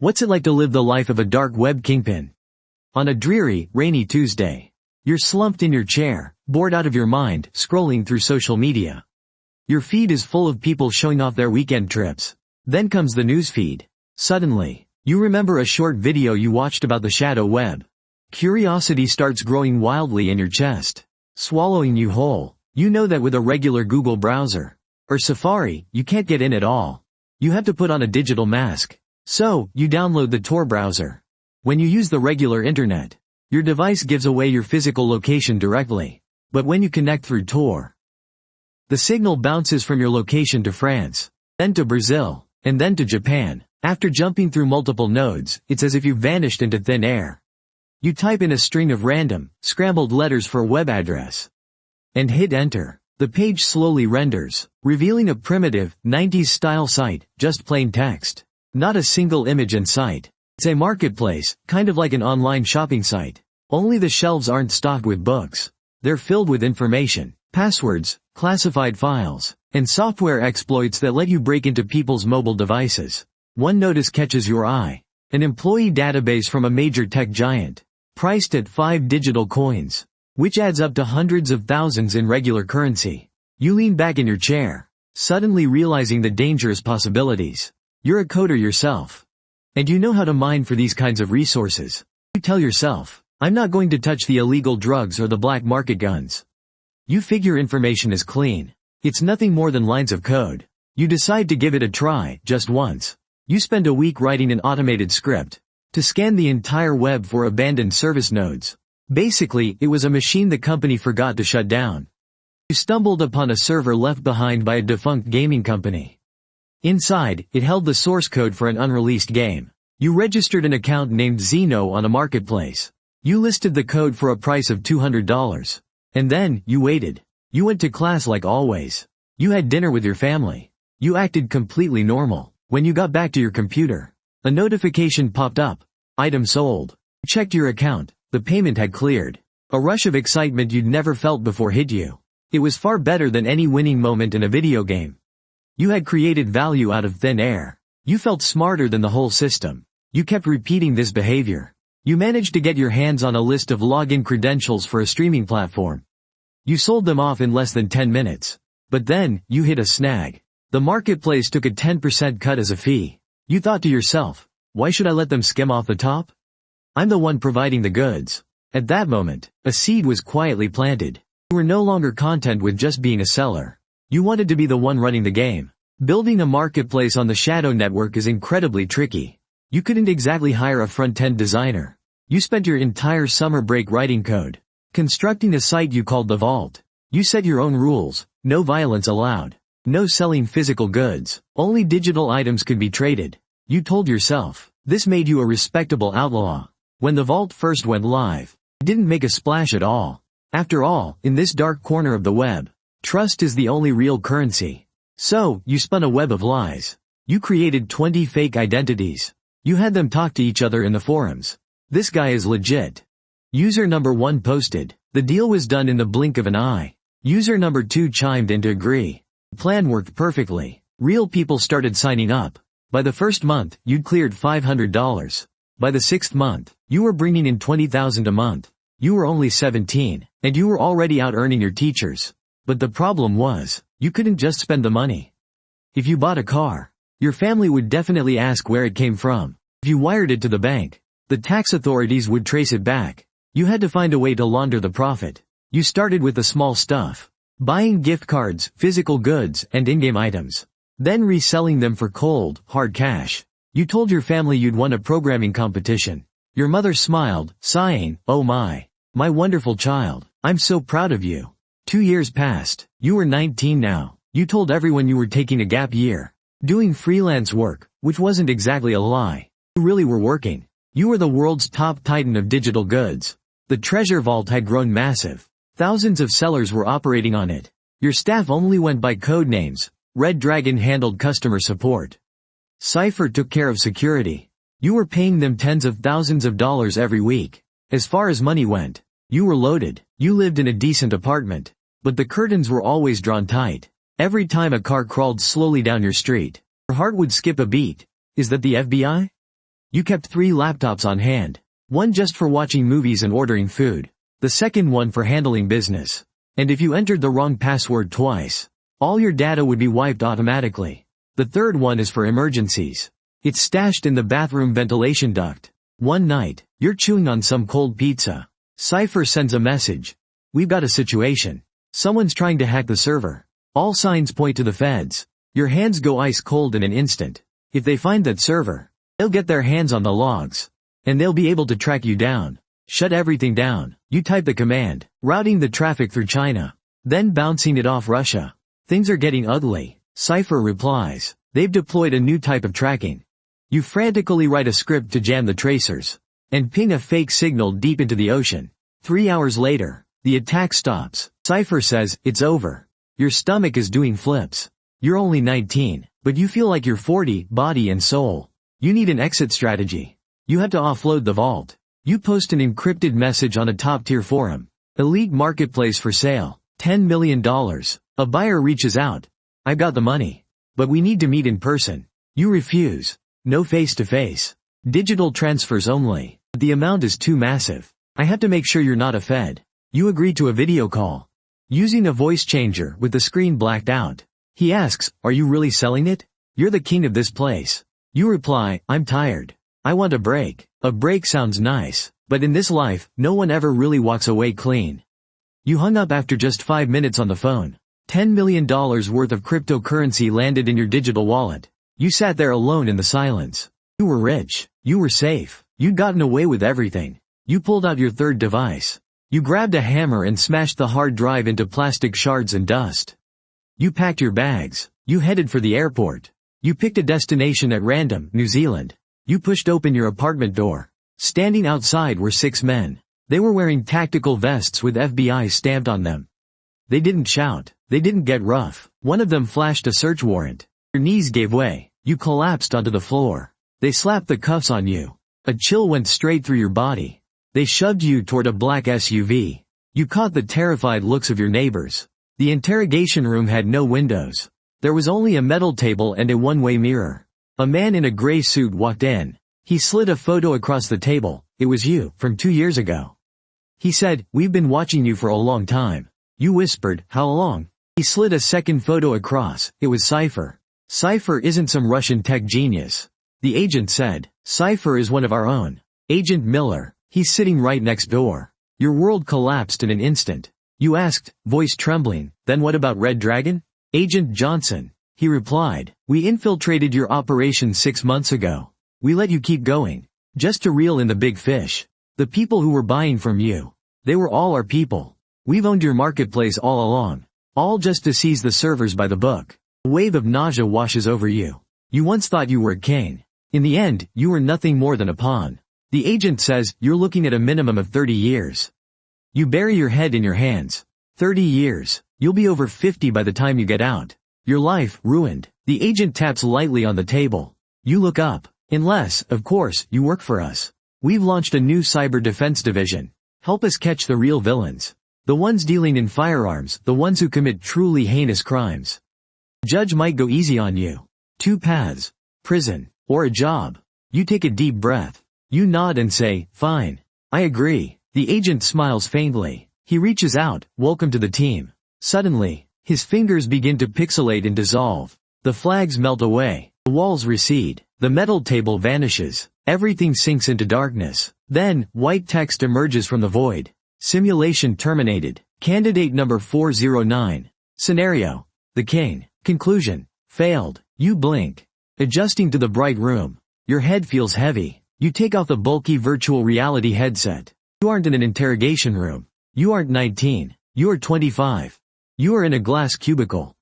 What's it like to live the life of a dark web kingpin? On a dreary, rainy Tuesday, you're slumped in your chair, bored out of your mind, scrolling through social media. Your feed is full of people showing off their weekend trips. Then comes the news feed. Suddenly, you remember a short video you watched about the shadow web. Curiosity starts growing wildly in your chest, swallowing you whole. You know that with a regular Google browser or Safari, you can't get in at all. You have to put on a digital mask. So, you download the Tor browser. When you use the regular internet, your device gives away your physical location directly. But when you connect through Tor, the signal bounces from your location to France, then to Brazil, and then to Japan. After jumping through multiple nodes, it's as if you vanished into thin air. You type in a string of random, scrambled letters for a web address, and hit enter. The page slowly renders, revealing a primitive, 90s-style site, just plain text. Not a single image in sight. It's a marketplace, kind of like an online shopping site. Only the shelves aren't stocked with books. They're filled with information, passwords, classified files, and software exploits that let you break into people's mobile devices. One notice catches your eye. An employee database from a major tech giant, priced at 5 digital coins, which adds up to hundreds of thousands in regular currency. You lean back in your chair, suddenly realizing the dangerous possibilities. You're a coder yourself, and you know how to mine for these kinds of resources. You tell yourself, I'm not going to touch the illegal drugs or the black market guns. You figure information is clean. It's nothing more than lines of code. You decide to give it a try, just once. You spend a week writing an automated script to scan the entire web for abandoned service nodes. Basically, it was a machine the company forgot to shut down. You stumbled upon a server left behind by a defunct gaming company. Inside, it held the source code for an unreleased game. You registered an account named Zeno on a marketplace. You listed the code for a price of $200. And then, you waited. You went to class like always. You had dinner with your family. You acted completely normal. When you got back to your computer, a notification popped up. Item sold. You checked your account. The payment had cleared. A rush of excitement you'd never felt before hit you. It was far better than any winning moment in a video game. You had created value out of thin air. You felt smarter than the whole system. You kept repeating this behavior. You managed to get your hands on a list of login credentials for a streaming platform. You sold them off in less than 10 minutes. But then, you hit a snag. The marketplace took a 10% cut as a fee. You thought to yourself, why should I let them skim off the top? I'm the one providing the goods. At that moment, a seed was quietly planted. You were no longer content with just being a seller. You wanted to be the one running the game. Building a marketplace on the shadow network is incredibly tricky. You couldn't exactly hire a front-end designer. You spent your entire summer break writing code, constructing a site you called the Vault. You set your own rules. No violence allowed. No selling physical goods. Only digital items could be traded. You told yourself, this made you a respectable outlaw. When the Vault first went live, it didn't make a splash at all. After all, in this dark corner of the web, trust is the only real currency. So, you spun a web of lies. You created 20 fake identities. You had them talk to each other in the forums. This guy is legit. User number 1 posted. The deal was done in the blink of an eye. User number 2 chimed in to agree. The plan worked perfectly. Real people started signing up. By the first month, you'd cleared $500. By the 6th month, you were bringing in $20,000 a month. You were only 17, and you were already out earning your teachers. But the problem was, you couldn't just spend the money. If you bought a car, your family would definitely ask where it came from. If you wired it to the bank, the tax authorities would trace it back. You had to find a way to launder the profit. You started with the small stuff, buying gift cards, physical goods, and in-game items, then reselling them for cold, hard cash. You told your family you'd won a programming competition. Your mother smiled, sighing, oh my wonderful child, I'm so proud of you. 2 years passed. You were 19 now. You told everyone you were taking a gap year, doing freelance work, which wasn't exactly a lie. You really were working. You were the world's top titan of digital goods. The treasure vault had grown massive. Thousands of sellers were operating on it. Your staff only went by code names. Red Dragon handled customer support. Cypher took care of security. You were paying them tens of thousands of dollars every week. As far as money went, you were loaded. You lived in a decent apartment. But the curtains were always drawn tight. Every time a car crawled slowly down your street, your heart would skip a beat. Is that the FBI? You kept 3 laptops on hand. One just for watching movies and ordering food. The second one for handling business. And if you entered the wrong password twice, all your data would be wiped automatically. The third one is for emergencies. It's stashed in the bathroom ventilation duct. One night, you're chewing on some cold pizza. Cypher sends a message. We've got a situation. Someone's trying to hack the server. All signs point to the feds. Your hands go ice cold in an instant. If they find that server, they'll get their hands on the logs. And they'll be able to track you down. Shut everything down. You type the command, routing the traffic through China. Then bouncing it off Russia. Things are getting ugly. Cypher replies. They've deployed a new type of tracking. You frantically write a script to jam the tracers. And ping a fake signal deep into the ocean. 3 hours later, the attack stops. Cypher says, it's over. Your stomach is doing flips. You're only 19, but you feel like you're 40, body and soul. You need an exit strategy. You have to offload the vault. You post an encrypted message on a top-tier forum. Elite marketplace for sale. $10 million. A buyer reaches out. I've got the money. But we need to meet in person. You refuse. No face-to-face. Digital transfers only. The amount is too massive. I have to make sure you're not a fed. You agree to a video call. Using a voice changer with the screen blacked out. He asks, are you really selling it? You're the king of this place. You reply, I'm tired. I want a break. A break sounds nice, but in this life, no one ever really walks away clean. You hung up after just 5 minutes on the phone. $10 million worth of cryptocurrency landed in your digital wallet. You sat there alone in the silence. You were rich. You were safe. You'd gotten away with everything. You pulled out your third device. You grabbed a hammer and smashed the hard drive into plastic shards and dust. You packed your bags. You headed for the airport. You picked a destination at random, New Zealand. You pushed open your apartment door. Standing outside were 6 men. They were wearing tactical vests with FBI stamped on them. They didn't shout. They didn't get rough. One of them flashed a search warrant. Your knees gave way. You collapsed onto the floor. They slapped the cuffs on you. A chill went straight through your body. They shoved you toward a black SUV. You caught the terrified looks of your neighbors. The interrogation room had no windows. There was only a metal table and a one-way mirror. A man in a gray suit walked in. He slid a photo across the table. It was you, from 2 years ago. He said, we've been watching you for a long time. You whispered, how long? He slid a second photo across. It was Cypher. Cypher isn't some Russian tech genius. The agent said, Cypher is one of our own. Agent Miller. He's sitting right next door. Your world collapsed in an instant. You asked, voice trembling, then what about Red Dragon? Agent Johnson. He replied, we infiltrated your operation 6 months ago. We let you keep going. Just to reel in the big fish. The people who were buying from you. They were all our people. We've owned your marketplace all along. All just to seize the servers by the book. A wave of nausea washes over you. You once thought you were a king. In the end, you were nothing more than a pawn. The agent says, you're looking at a minimum of 30 years. You bury your head in your hands. 30 years. You'll be over 50 by the time you get out. Your life, ruined. The agent taps lightly on the table. You look up. Unless, of course, you work for us. We've launched a new cyber defense division. Help us catch the real villains. The ones dealing in firearms, the ones who commit truly heinous crimes. Judge might go easy on you. 2 paths. Prison. Or a job. You take a deep breath. You nod and say, fine. I agree. The agent smiles faintly. He reaches out, welcome to the team. Suddenly, his fingers begin to pixelate and dissolve. The flags melt away. The walls recede. The metal table vanishes. Everything sinks into darkness. Then, white text emerges from the void. Simulation terminated. Candidate number 409. Scenario. The king. Conclusion. Failed. You blink. Adjusting to the bright room. Your head feels heavy. You take off the bulky virtual reality headset. You aren't in an interrogation room. You aren't 19. You are 25. You are in a glass cubicle.